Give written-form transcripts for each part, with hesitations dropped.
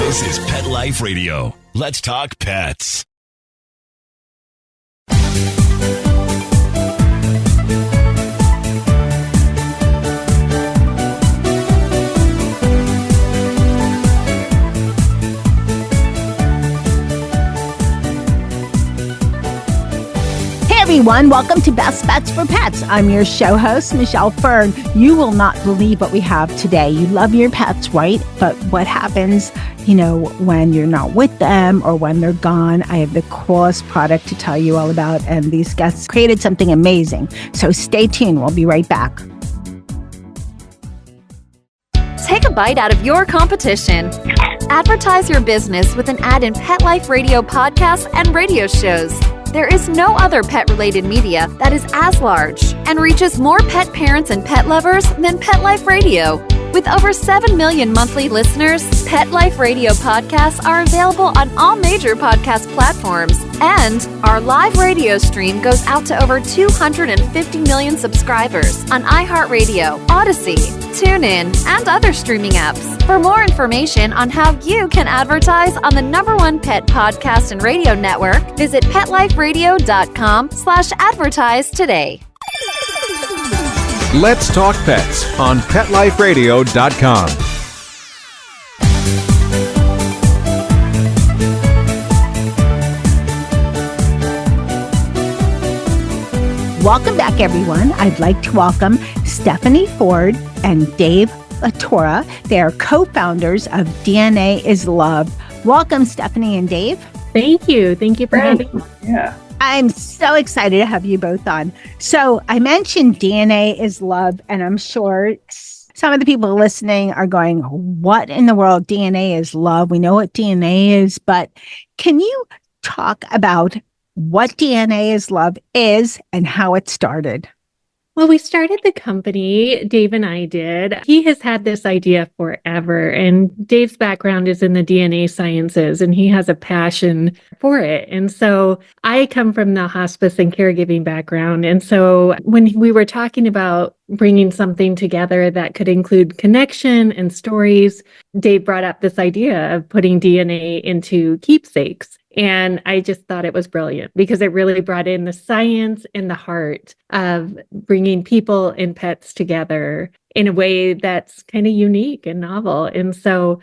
This is Pet Life Radio. Let's talk pets. Everyone, welcome to Best Bets for Pets. I'm your show host, Michelle Fern. You will not believe what we have today. You love your pets, right? But what happens, when you're not with them or when they're gone? I have the coolest product to tell you all about, and these guests created something amazing. So stay tuned. We'll be right back. Take a bite out of your competition. Advertise your business with an ad in Pet Life Radio podcasts and radio shows. There is no other pet-related media that is as large and reaches more pet parents and pet lovers than Pet Life Radio. With over 7 million monthly listeners, Pet Life Radio podcasts are available on all major podcast platforms. And our live radio stream goes out to over 250 million subscribers on iHeartRadio, Odyssey, TuneIn, and other streaming apps. For more information on how you can advertise on the #1 pet podcast and radio network, visit PetLifeRadio.com/advertise today. Let's Talk Pets on PetLifeRadio.com. Welcome back, everyone. I'd like to welcome Stephanie Ford and Dave Latorra. They are co-founders of DNA is Love. Welcome, Stephanie and Dave. Thank you. Thank you for having me. Yeah. I'm so excited to have you both on. So I mentioned DNA is Love, and I'm sure some of the people listening are going, what in the world? DNA is love. We know what DNA is, but can you talk about what DNA is Love is and how it started? Well, we started the company, Dave and I did. He has had this idea forever, and Dave's background is in the DNA sciences, and he has a passion for it. And so I come from the hospice and caregiving background. And so when we were talking about bringing something together that could include connection and stories, Dave brought up this idea of putting DNA into Keepsakes. And I just thought it was brilliant because it really brought in the science and the heart of bringing people and pets together in a way that's kind of unique and novel. And so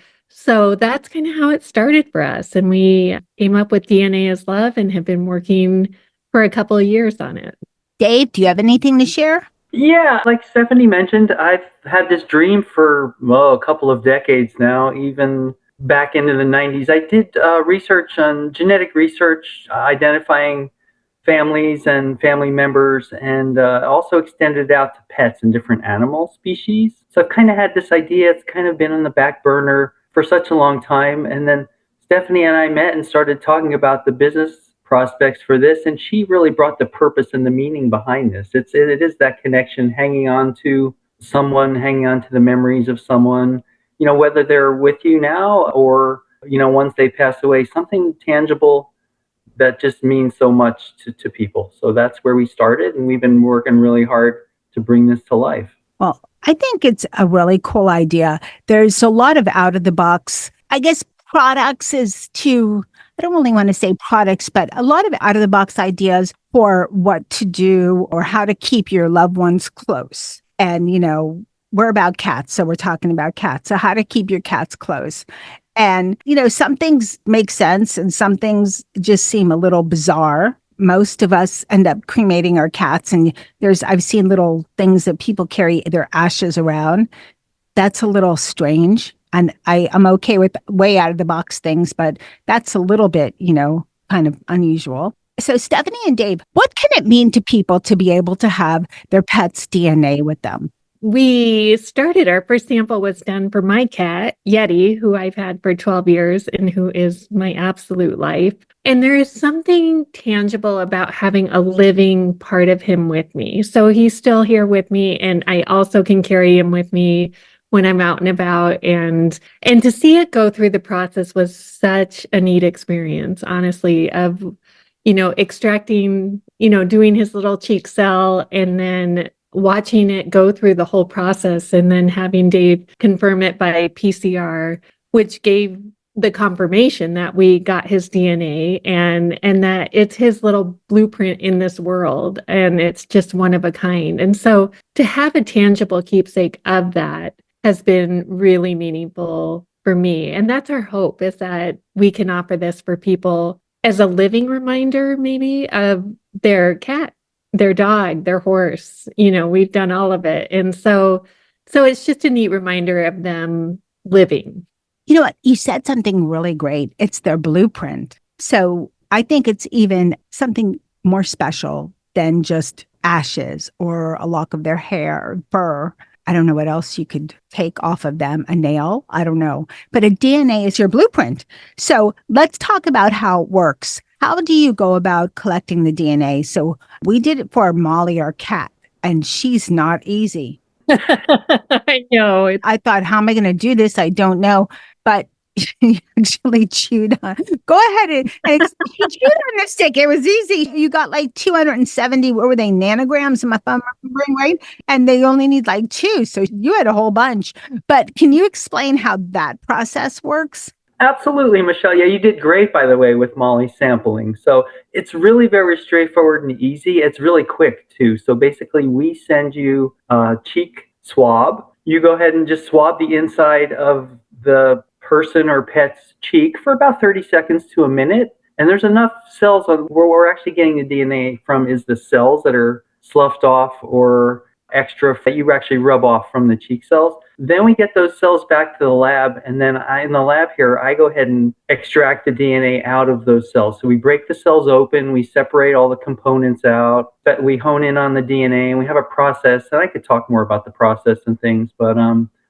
that's kind of how it started for us. And we came up with DNA is Love and have been working for a couple of years on it. Dave, do you have anything to share? Yeah, like Stephanie mentioned, I've had this dream for, a couple of decades now, even back into the 90s. I did genetic research, identifying families and family members, and also extended out to pets and different animal species. So I've kind of had this idea. It's kind of been on the back burner for such a long time. And then Stephanie and I met and started talking about the business prospects for this, and she really brought the purpose and the meaning behind this. It is that connection, hanging on to someone, hanging on to the memories of someone, whether they're with you now or, once they pass away, something tangible that just means so much to people. So that's where we started, and we've been working really hard to bring this to life. Well, I think it's a really cool idea. There's a lot of out-of-the-box, products I don't really want to say products, but a lot of out-of-the-box ideas for what to do or how to keep your loved ones close. And, we're about cats, so we're talking about cats. So how to keep your cats close. And, some things make sense and some things just seem a little bizarre. Most of us end up cremating our cats, and I've seen little things that people carry their ashes around. That's a little strange. And I'm okay with way out of the box things, but that's a little bit, kind of unusual. So Stephanie and Dave, what can it mean to people to be able to have their pet's DNA with them? Our first sample was done for my cat, Yeti, who I've had for 12 years and who is my absolute life. And there is something tangible about having a living part of him with me. So he's still here with me, and I also can carry him with me when I'm out and about. And to see it go through the process was such a neat experience, honestly, of, extracting, doing his little cheek cell and then watching it go through the whole process and then having Dave confirm it by PCR, which gave the confirmation that we got his DNA and that it's his little blueprint in this world, and it's just one of a kind. And so to have a tangible keepsake of that has been really meaningful for me. And that's our hope, is that we can offer this for people as a living reminder, maybe, of their cat, their dog, their horse. We've done all of it. And so it's just a neat reminder of them living. You know what? You said something really great. It's their blueprint. So I think it's even something more special than just ashes or a lock of their hair or fur. I don't know what else you could take off of them. A nail? I don't know. But a DNA is your blueprint. So let's talk about how it works. How do you go about collecting the DNA? So we did it for Molly, our cat, and she's not easy. I know. I thought, how am I going to do this? I don't know. But she actually chewed on. Go ahead and she chewed on the stick. It was easy. You got like 270, what were they, nanograms, if I'm remembering right? And they only need like 2. So you had a whole bunch. But can you explain how that process works? Absolutely, Michelle. Yeah, you did great, by the way, with Molly sampling. So it's really very straightforward and easy. It's really quick, too. So basically, we send you a cheek swab. You go ahead and just swab the inside of the person or pet's cheek for about 30 seconds to a minute. And there's enough cells on where we're actually getting the DNA from is the cells that are sloughed off or extra that you actually rub off from the cheek cells. Then we get those cells back to the lab, and then in the lab here, I go ahead and extract the DNA out of those cells. So we break the cells open, we separate all the components out, but we hone in on the DNA, and we have a process, and I could talk more about the process and things, but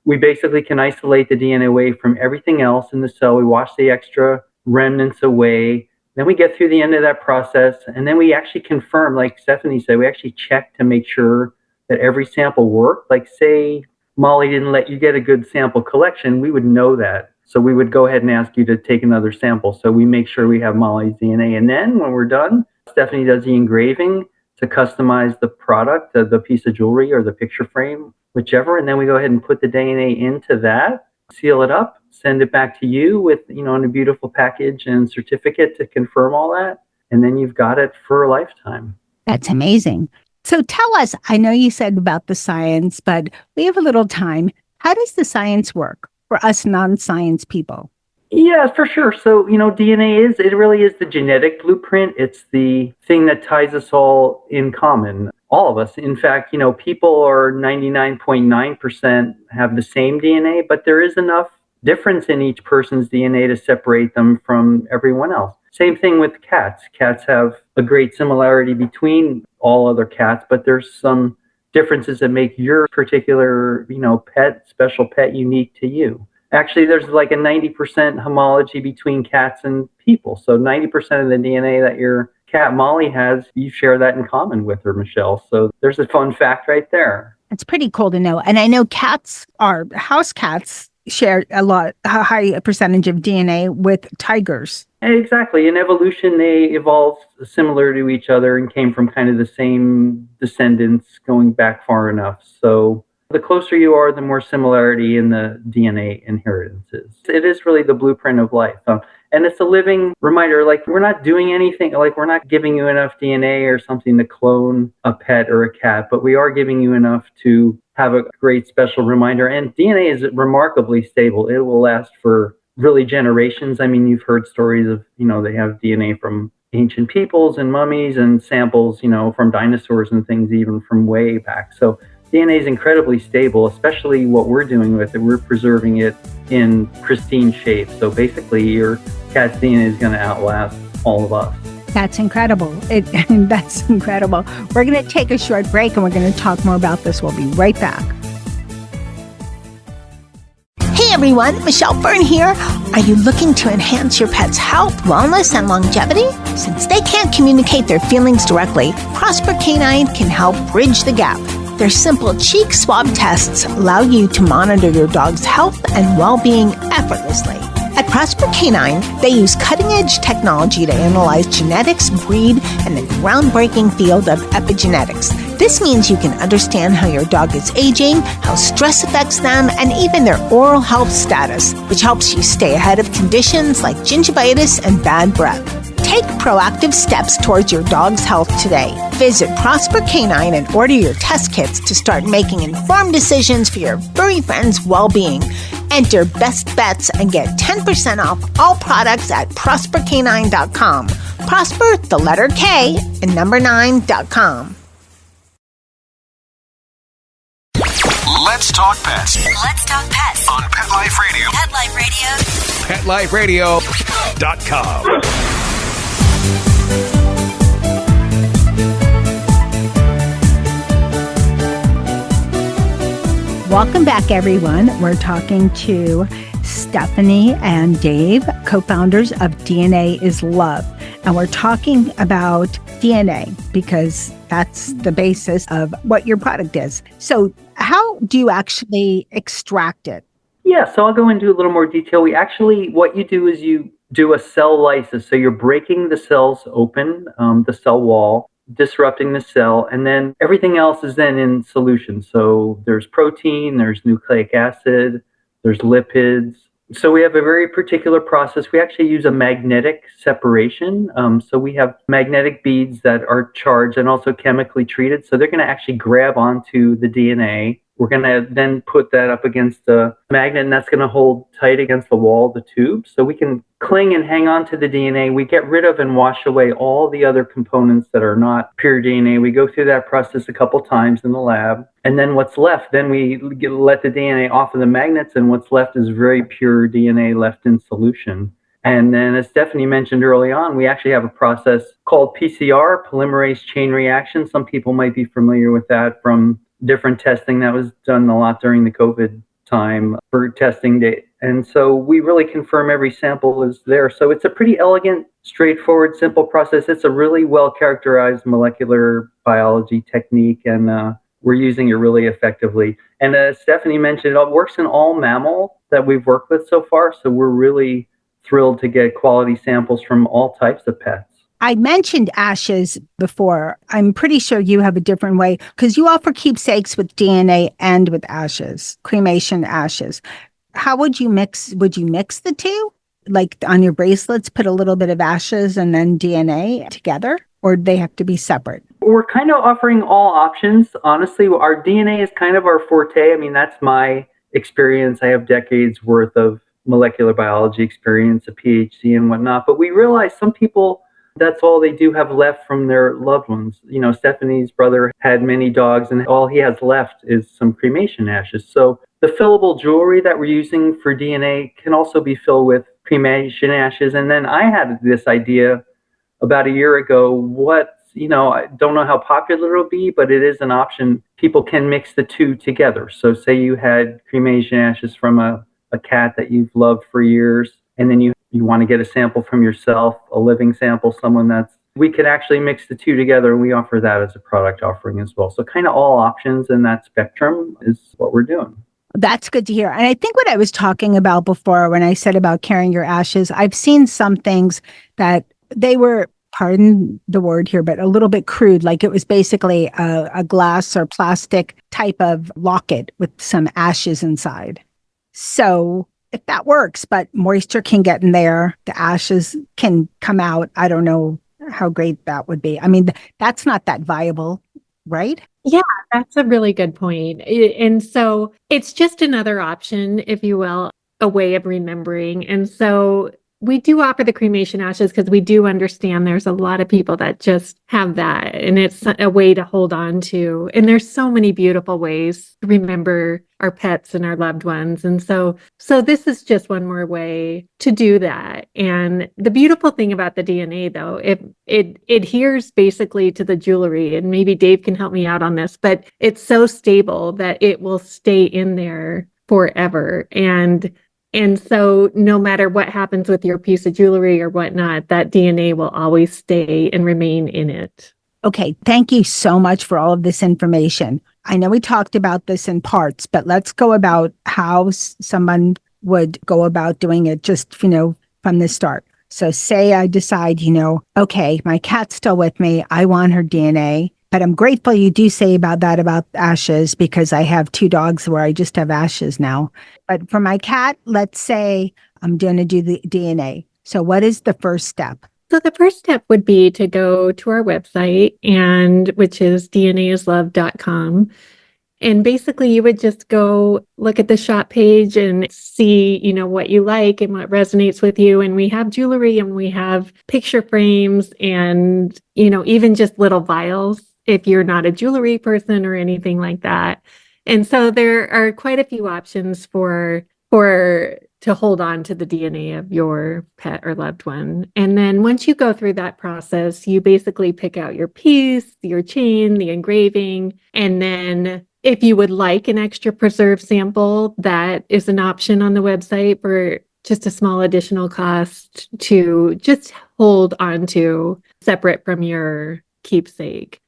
we basically can isolate the DNA away from everything else in the cell. We wash the extra remnants away. Then we get through the end of that process, and then we actually confirm, like Stephanie said, we actually check to make sure that every sample worked. Like, say Molly didn't let you get a good sample collection, we would know that. So we would go ahead and ask you to take another sample. So we make sure we have Molly's DNA. And then when we're done, Stephanie does the engraving to customize the product, the piece of jewelry or the picture frame, whichever. And then we go ahead and put the DNA into that, seal it up, send it back to you with, in a beautiful package and certificate to confirm all that. And then you've got it for a lifetime. That's amazing. So tell us, I know you said about the science, but we have a little time. How does the science work for us non-science people? Yeah, for sure. So, DNA it really is the genetic blueprint. It's the thing that ties us all in common, all of us. In fact, people are 99.9% have the same DNA, but there is enough difference in each person's DNA to separate them from everyone else. Same thing with cats. Cats have a great similarity between all other cats, but there's some differences that make your particular, special pet unique to you. Actually, there's like a 90% homology between cats and people. So 90% of the DNA that your cat Molly has, you share that in common with her, Michelle. So there's a fun fact right there. It's pretty cool to know. And I know house cats share a high percentage of DNA with tigers. Exactly. In evolution, they evolved similar to each other and came from kind of the same descendants going back far enough. So the closer you are, the more similarity in the DNA inheritance is. It is really the blueprint of life. And it's a living reminder, like we're not doing anything, like we're not giving you enough DNA or something to clone a pet or a cat, but we are giving you enough to have a great special reminder. And DNA is remarkably stable. It will last for really generations. I mean, you've heard stories of, they have DNA from ancient peoples and mummies and samples, from dinosaurs and things even from way back. So DNA is incredibly stable, especially what we're doing with it. We're preserving it in pristine shape. So basically, your cat's DNA is going to outlast all of us. That's incredible. That's incredible. We're going to take a short break and we're going to talk more about this. We'll be right back. Hey everyone, Michelle Fern here. Are you looking to enhance your pet's health, wellness, and longevity? Since they can't communicate their feelings directly, Prosper Canine can help bridge the gap. Their simple cheek swab tests allow you to monitor your dog's health and well-being effortlessly. At Prosper Canine, they use cutting-edge technology to analyze genetics, breed, and the groundbreaking field of epigenetics. This means you can understand how your dog is aging, how stress affects them, and even their oral health status, which helps you stay ahead of conditions like gingivitis and bad breath. Take proactive steps towards your dog's health today. Visit Prosper Canine and order your test kits to start making informed decisions for your furry friend's well-being. Enter Best Bets and get 10% off all products at prospercanine.com. Prosper, the letter K, and number 9.com. Let's talk pets Let's talk pets on Pet Life Radio. Pet Life Radio. PetLifeRadio.com. Welcome back, everyone. We're talking to Stephanie and Dave, co-founders of DNA is Love. And we're talking about DNA because that's the basis of what your product is. So how do you actually extract it? Yeah, so I'll go into a little more detail. What you do is you do a cell lysis. So you're breaking the cells open, the cell wall, disrupting the cell, and then everything else is then in solution. So there's protein, there's nucleic acid, there's lipids. So we have a very particular process. We actually use a magnetic separation. So we have magnetic beads that are charged and also chemically treated. So they're going to actually grab onto the DNA. We're going to then put that up against a magnet, and that's going to hold tight against the wall of the tube. So we can cling and hang on to the DNA. We get rid of and wash away all the other components that are not pure DNA. We go through that process a couple times in the lab. And then what's left, then we let the DNA off of the magnets, and what's left is very pure DNA left in solution. And then, as Stephanie mentioned early on, we actually have a process called PCR, polymerase chain reaction. Some people might be familiar with that from different testing that was done a lot during the COVID time for testing data. And so we really confirm every sample is there. So it's a pretty elegant, straightforward, simple process. It's a really well-characterized molecular biology technique, and we're using it really effectively. And as Stephanie mentioned, it works in all mammal that we've worked with so far. So we're really thrilled to get quality samples from all types of pets. I mentioned ashes before. I'm pretty sure you have a different way because you offer keepsakes with DNA and with ashes, cremation ashes. How would you mix? Would you mix the two? Like on your bracelets, put a little bit of ashes and then DNA together? Or do they have to be separate? We're kind of offering all options. Honestly, our DNA is kind of our forte. I mean, that's my experience. I have decades worth of molecular biology experience, a PhD and whatnot. But we realize some people, that's all they do have left from their loved ones. You know, Stephanie's brother had many dogs, and all he has left is some cremation ashes. So the fillable jewelry that we're using for DNA can also be filled with cremation ashes. And then I had this idea about a year ago, I don't know how popular it'll be, but it is an option. People can mix the two together. So say you had cremation ashes from a cat that you've loved for years, and then you want to get a sample from yourself, a living sample, we could actually mix the two together, and we offer that as a product offering as well. So kind of all options in that spectrum is what we're doing. That's good to hear. And I think what I was talking about before when I said about carrying your ashes, I've seen some things that they were, pardon the word here, but a little bit crude. Like it was basically a glass or plastic type of locket with some ashes inside. So if that works, but moisture can get in there, the ashes can come out. I don't know how great that would be. I mean, that's not that viable, right? Yeah, that's a really good point. And so it's just another option, if you will, a way of remembering. And so we do offer the cremation ashes because we do understand there's a lot of people that just have that, and it's a way to hold on to. And there's so many beautiful ways to remember our pets and our loved ones. And so this is just one more way to do that. And the beautiful thing about the DNA, though, it adheres basically to the jewelry, and maybe Dave can help me out on this, but it's so stable that it will stay in there forever. And so no matter what happens with your piece of jewelry or whatnot, that DNA will always stay and remain in it. Okay, thank you so much for all of this information. I know we talked about this in parts, but let's go about how someone would go about doing it just, from the start. So say I decide, okay, my cat's still with me. I want her DNA. But I'm grateful you do say about ashes, because I have 2 dogs where I just have ashes now. But for my cat, let's say I'm going to do the DNA. So what is the first step? So the first step would be to go to our website, which is dnaisLove.com. And basically you would just go look at the shop page and see, what you like and what resonates with you. And we have jewelry and we have picture frames and, even just little vials if you're not a jewelry person or anything like that. And so there are quite a few options to hold on to the DNA of your pet or loved one. And then once you go through that process, you basically pick out your piece, your chain, the engraving, and then if you would like an extra preserve sample, that is an option on the website for just a small additional cost to just hold on to separate from your keepsake.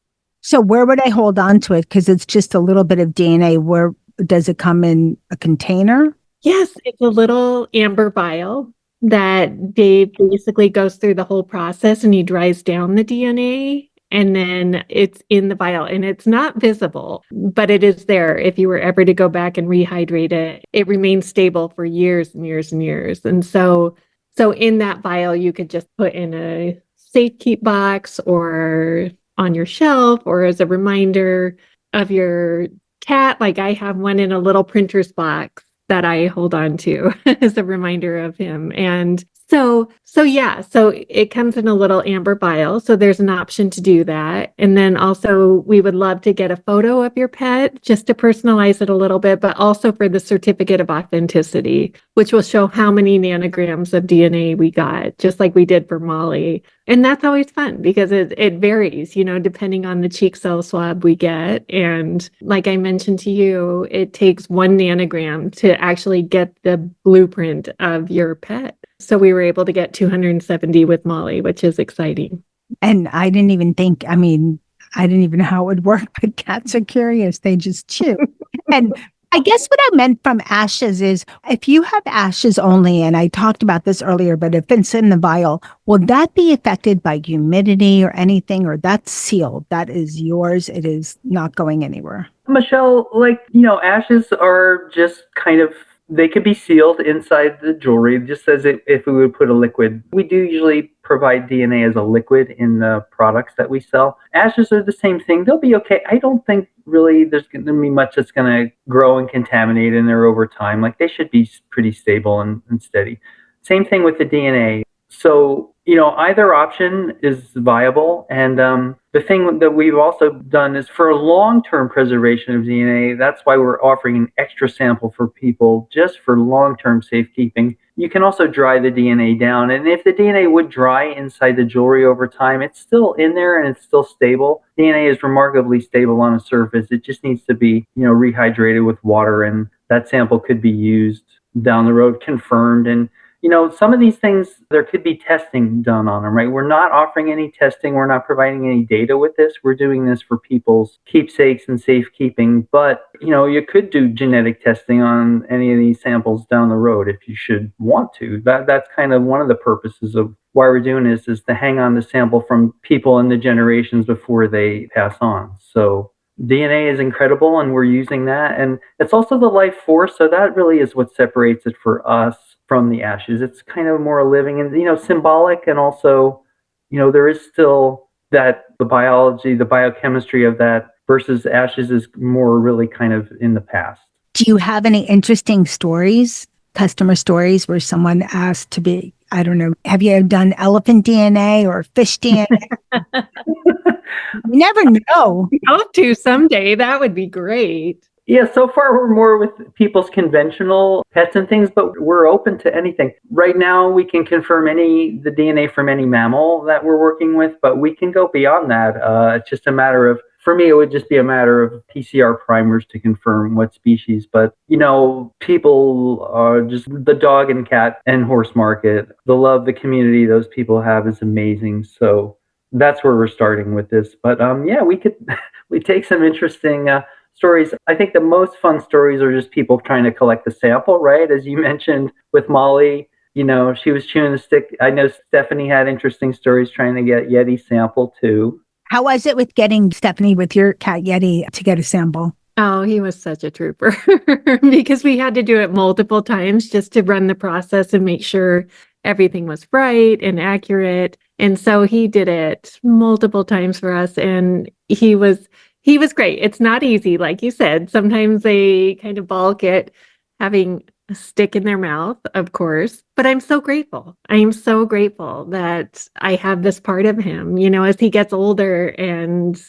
So where would I hold on to it? Because it's just a little bit of DNA. Where does it come in a container? Yes, it's a little amber vial that Dave basically goes through the whole process and he dries down the DNA and then it's in the vial and it's not visible, but it is there. If you were ever to go back and rehydrate it, it remains stable for years and years and years. And so in that vial, you could just put in a safe keep box or on your shelf or as a reminder of your cat. Like I have one in a little printer's box that I hold on to as a reminder of him. And so it comes in a little amber vial. So there's an option to do that. And then also we would love to get a photo of your pet just to personalize it a little bit, but also for the certificate of authenticity, which will show how many nanograms of DNA we got, just like we did for Molly. And that's always fun because it varies, depending on the cheek cell swab we get. And like I mentioned to you, it takes 1 nanogram to actually get the blueprint of your pet. So we were able to get 270 with Molly, which is exciting. And I didn't even know how it would work, but cats are curious. They just chew. And I guess what I meant from ashes is if you have ashes only, and I talked about this earlier, but if it's in the vial, will that be affected by humidity or anything, or that's sealed? That is yours. It is not going anywhere. Michelle, ashes are just they could be sealed inside the jewelry, just as if we would put a liquid. We do usually provide DNA as a liquid in the products that we sell. Ashes are the same thing. They'll be okay. I don't think really there's going to be much that's going to grow and contaminate in there over time. Like they should be pretty stable and steady. Same thing with the DNA. So, either option is viable. And the thing that we've also done is for long-term preservation of DNA, that's why we're offering an extra sample for people just for long-term safekeeping. You can also dry the DNA down. And if the DNA would dry inside the jewelry over time, it's still in there and it's still stable. DNA is remarkably stable on a surface. It just needs to be, rehydrated with water, and that sample could be used down the road, confirmed. And some of these things, there could be testing done on them, right? We're not offering any testing. We're not providing any data with this. We're doing this for people's keepsakes and safekeeping. But, you could do genetic testing on any of these samples down the road if you should want to. That's kind of one of the purposes of why we're doing this, is to hang on the sample from people in the generations before they pass on. So DNA is incredible, and we're using that. And it's also the life force. So that really is what separates it for us from the ashes. It's kind of more living and, symbolic. And also, there is still that the biology, the biochemistry of that versus ashes is more really kind of in the past. Do you have any interesting stories, customer stories, where someone asked to be, I don't know, have you done elephant DNA or fish DNA? You never know. We hope to someday. That would be great. Yeah, so far we're more with people's conventional pets and things, but we're open to anything. Right now we can confirm the DNA from any mammal that we're working with, but we can go beyond that. It's just a matter of, for me, it would just be a matter of PCR primers to confirm what species. But, people are just the dog and cat and horse market. The love, the community those people have is amazing. So that's where we're starting with this. But we take some interesting stories. I think the most fun stories are just people trying to collect the sample, right? As you mentioned with Molly, she was chewing the stick. I know Stephanie had interesting stories trying to get Yeti sample too. How was it with getting Stephanie with your cat Yeti to get a sample? Oh, he was such a trooper because we had to do it multiple times just to run the process and make sure everything was right and accurate. And so he did it multiple times for us, and he was great. It's not easy, like you said. Sometimes they kind of balk at having a stick in their mouth, of course, but I'm so grateful. I am so grateful that I have this part of him, as he gets older and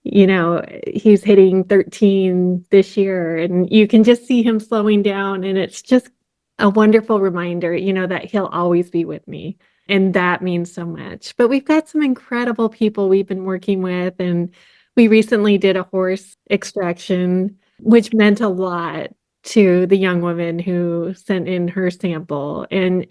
he's hitting 13 this year, and you can just see him slowing down. And it's just a wonderful reminder, that he'll always be with me. And that means so much. But we've got some incredible people we've been working with. And we recently did a horse extraction, which meant a lot to the young woman who sent in her sample. And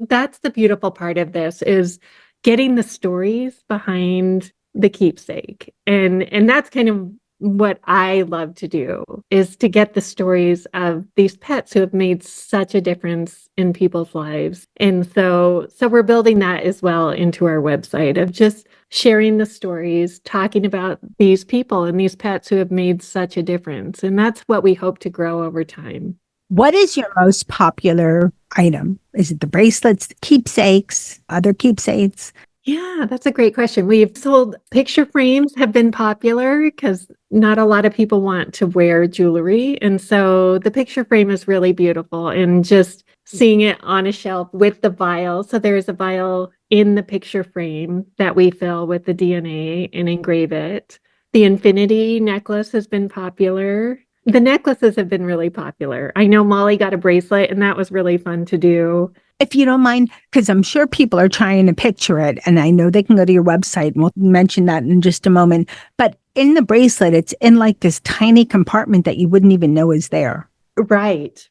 that's the beautiful part of this, is getting the stories behind the keepsake. And that's kind of what I love to do, is to get the stories of these pets who have made such a difference in people's lives. And so we're building that as well into our website, of just sharing the stories, talking about these people and these pets who have made such a difference. And that's what we hope to grow over time. What is your most popular item? Is it the bracelets, the keepsakes, other keepsakes? Yeah, that's a great question. We've sold picture frames, have been popular because not a lot of people want to wear jewelry. And so the picture frame is really beautiful, and just seeing it on a shelf with the vial. So there's a vial in the picture frame that we fill with the DNA and engrave it. The infinity necklace has been popular. The necklaces have been really popular. I know Molly got a bracelet, and that was really fun to do. If you don't mind, because I'm sure people are trying to picture it, and I know they can go to your website, and we'll mention that in just a moment. But in the bracelet, it's in like this tiny compartment that you wouldn't even know is there. Right.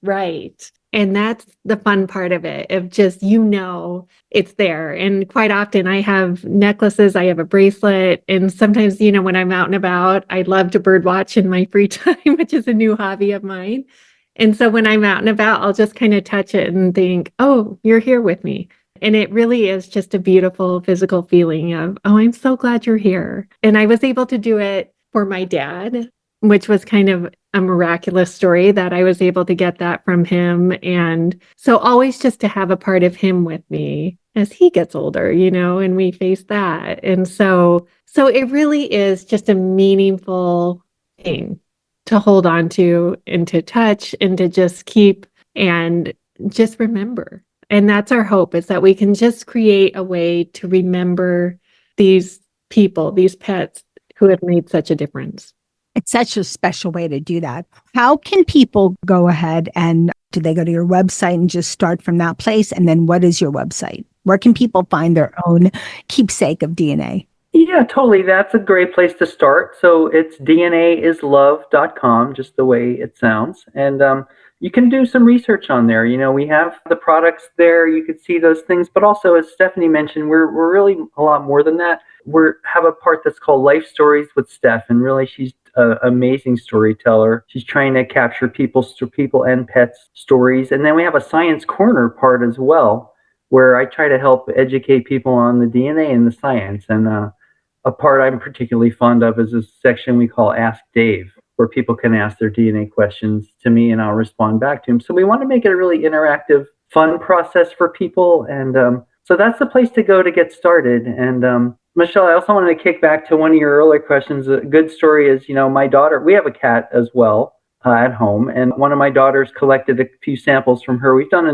And that's the fun part of it, of just, it's there. And quite often I have necklaces, I have a bracelet. And sometimes, when I'm out and about, I love to bird watch in my free time, which is a new hobby of mine. And so when I'm out and about, I'll just kind of touch it and think, oh, you're here with me. And it really is just a beautiful physical feeling of, oh, I'm so glad you're here. And I was able to do it for my dad, which was kind of a miraculous story that I was able to get that from him. And so always just to have a part of him with me as he gets older, and we face that. And so it really is just a meaningful thing to hold on to and to touch and to just keep and just remember. And that's our hope, is that we can just create a way to remember these people, these pets who have made such a difference. It's such a special way to do that. How can people go ahead, and do they go to your website and just start from that place? And then what is your website? Where can people find their own keepsake of DNA? Yeah, totally. That's a great place to start. So it's DNAislove.com, just the way it sounds. And you can do some research on there. We have the products there. You could see those things. But also, as Stephanie mentioned, we're really a lot more than that. We have a part that's called Life Stories with Steph. And really, she's an amazing storyteller. She's trying to capture people and pets stories. And then we have a Science Corner part as well, where I try to help educate people on the DNA and the science. And a part I'm particularly fond of is a section we call Ask Dave, where people can ask their DNA questions to me and I'll respond back to them. So we want to make it a really interactive, fun process for people. And so that's the place to go to get started. And Michelle, I also wanted to kick back to one of your earlier questions. A good story is, my daughter, we have a cat as well at home. And one of my daughters collected a few samples from her. We've done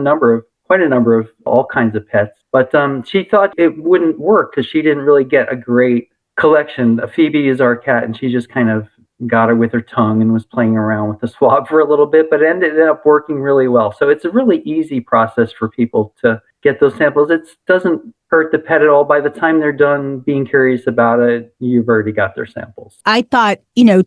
quite a number of all kinds of pets. But she thought it wouldn't work because she didn't really get a great collection. Phoebe is our cat, and she just kind of got her with her tongue and was playing around with the swab for a little bit, but it ended up working really well. So it's a really easy process for people to get those samples. It doesn't hurt the pet at all. By the time they're done being curious about it, you've already got their samples. I thought,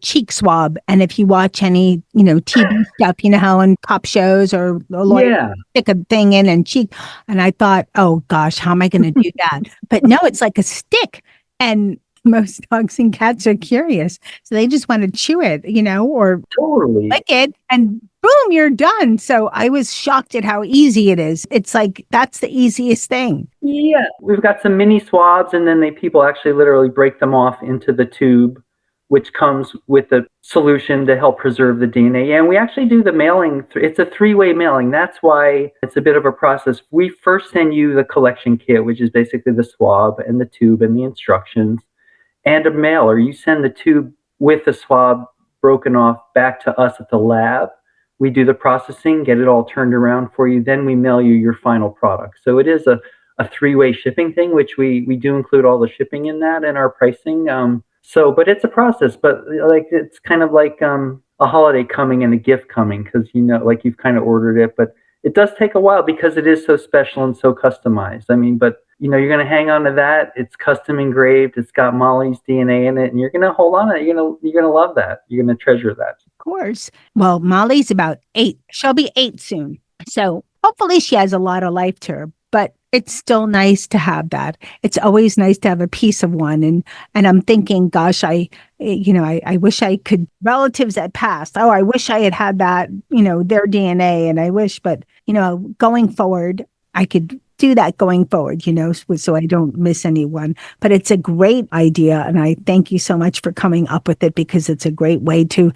cheek swab. And if you watch any, TV stuff, how in cop shows or a lawyer stick a thing in and cheek. And I thought, oh gosh, how am I going to do that? But no, it's like a stick. And most dogs and cats are curious. So they just want to chew it, or Totally. lick it, and boom, you're done. So I was shocked at how easy it is. It's like, that's the easiest thing. Yeah, we've got some mini swabs, and then people actually literally break them off into the tube, which comes with the solution to help preserve the DNA. And we actually do the mailing. It's a 3-way mailing. That's why it's a bit of a process. We first send you the collection kit, which is basically the swab and the tube and the instructions, and a mailer. You send the tube with the swab broken off back to us at the lab. We do the processing, get it all turned around for you. Then we mail you your final product. So it is a 3-way shipping thing, which we do include all the shipping in that and our pricing. But it's a process, but it's kind of like a holiday coming and a gift coming, because you've kind of ordered it, but it does take a while because it is so special and so customized. But you're going to hang on to that. It's custom engraved. It's got Molly's DNA in it, and you're going to hold on to it. You're going to love that. You're going to treasure that. Of course. Well, Molly's about 8. She'll be 8 soon. So hopefully she has a lot of life to her, but it's still nice to have that. It's always nice to have a piece of one. And I'm thinking, gosh, I wish I could, relatives that passed. Oh, I wish I had that, their DNA. And I wish, but, going forward, I could do that going forward, so I don't miss anyone. But it's a great idea. And I thank you so much for coming up with it, because it's a great way to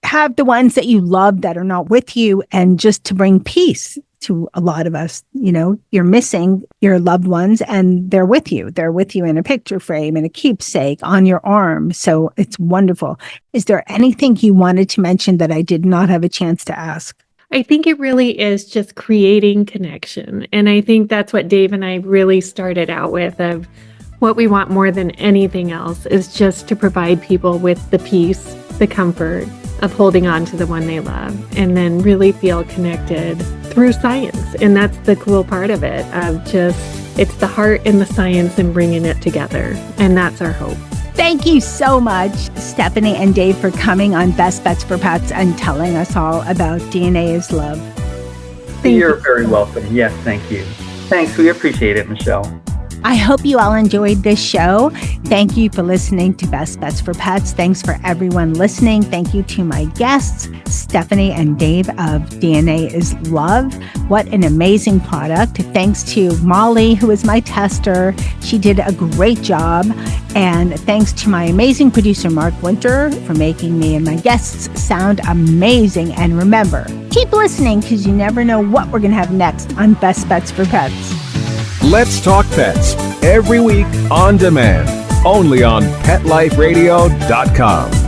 have the ones that you love that are not with you, and just to bring peace to a lot of us. You're missing your loved ones, and they're with you. They're with you in a picture frame, in a keepsake, on your arm. So it's wonderful. Is there anything you wanted to mention that I did not have a chance to ask? I think it really is just creating connection. And I think that's what Dave and I really started out with, of what we want more than anything else is just to provide people with the peace, the comfort of holding on to the one they love, and then really feel connected through science. And that's the cool part of it, of just, it's the heart and the science and bringing it together. And that's our hope. Thank you so much, Stephanie and Dave, for coming on Best Bets for Pets and telling us all about DNA is Love. You're very welcome. Yes, thank you. Thanks. We appreciate it, Michelle. I hope you all enjoyed this show. Thank you for listening to Best Bets for Pets. Thanks for everyone listening. Thank you to my guests, Stephanie and Dave of DNA is Love. What an amazing product. Thanks to Molly, who is my tester. She did a great job. And thanks to my amazing producer, Mark Winter, for making me and my guests sound amazing. And remember, keep listening, because you never know what we're going to have next on Best Bets for Pets. Let's Talk Pets, every week on demand, only on PetLifeRadio.com.